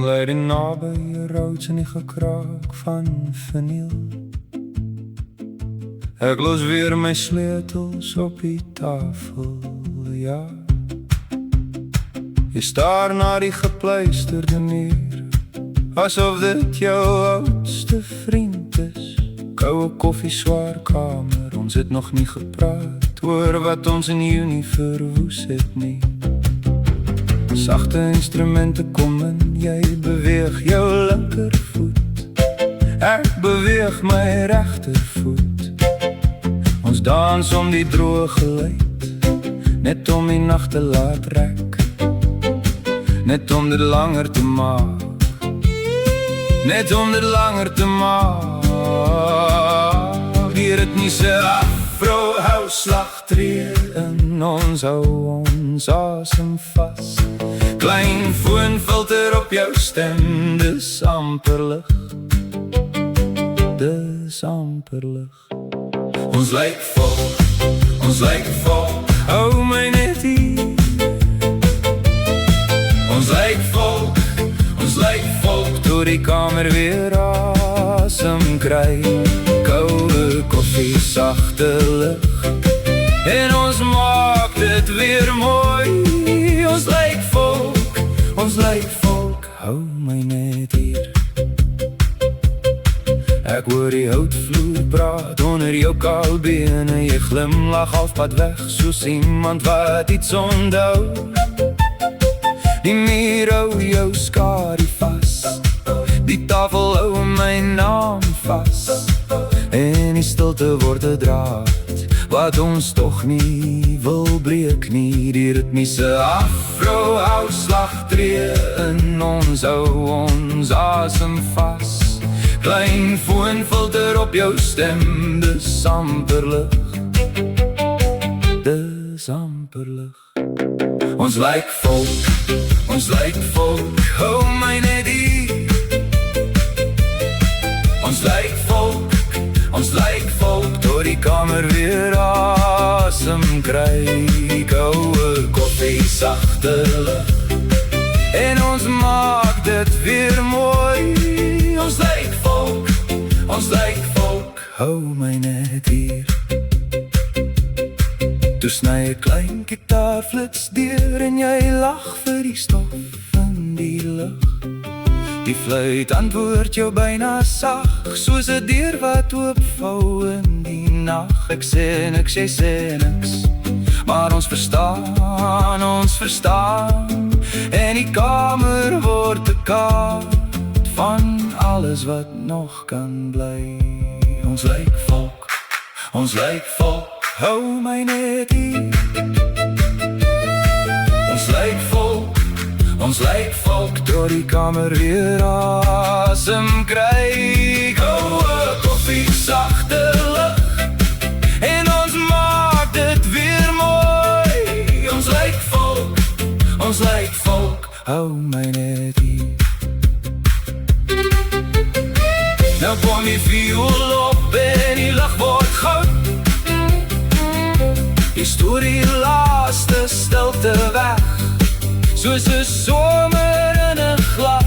lei die naby rood in die gekraak van verniel. Ek los weer my sleutels op die tafel, ja. Jy staar na die gepluisterde muur, asof dit jou oudste vriend is. Koue koffie, swaar kamer, ons het nog nie gepraat oor wat ons in Junie verwoes het nie. Sagte instrumente kom en jy beweeg jou linkervoet. Ek beweeg my regtervoet. Ons dans om die droë geluid, net om die nacht te laat rek, net om dit langer te maak, net om dit langer te maak. Die ritmiese afro-houslag tree in ons hou ons asem vas. Klein foonfilter op jou stem, dis amper lig, dis amper lig. Ons lyk vol, hou my net hier. Ons lyk vol, toe die kamer weer asem kry. Koude koffie, sagte lig, en ons maak dit weer mooi. Ons lyk volk, hou my net hier. Ek hoor die houtvloer praat onder jou kaalbene. Jy glimlach halfpad weg, soos iemand wat iets onthou. Die muur hou jou skadu vas, die tafel hou my naam vas, en die stilte word 'n draad wat ons toch nie wil breek nie. Die ritmiese afro-houslag tree in ons hou ons asem vas. Klein foonfilter op jou stem, dis amper lig, dis amper lig. Ons lyk volk, hou my net hier. Ons lyk volk, door die kamer weer asem kry. Koue koffie, sagte lig, en ons maak dit weer mooi. Ons lyk volk, hou my net hier. Toe sny 'n klein gitaar flits deur en jy lag vir die stof in die lug. Die fluit antwoord jou byna sag, soos 'n deur wat oopvou in die nag. Ek sê niks, jy sê niks, maar ons verstaan, en die kamer word 'n kaart van alles wat nog kan bly. Ons lyk volk, hou my net hier. Ons lyk volk, door die kamer weer asem kry. Koue koffie, sagte lig, en ons maak dit weer mooi. Ons lyk volk, hou my net hier. Nou kom die viool op en die lig word goud. Die storie laaste stilte weg, soos 'n somer in 'n glad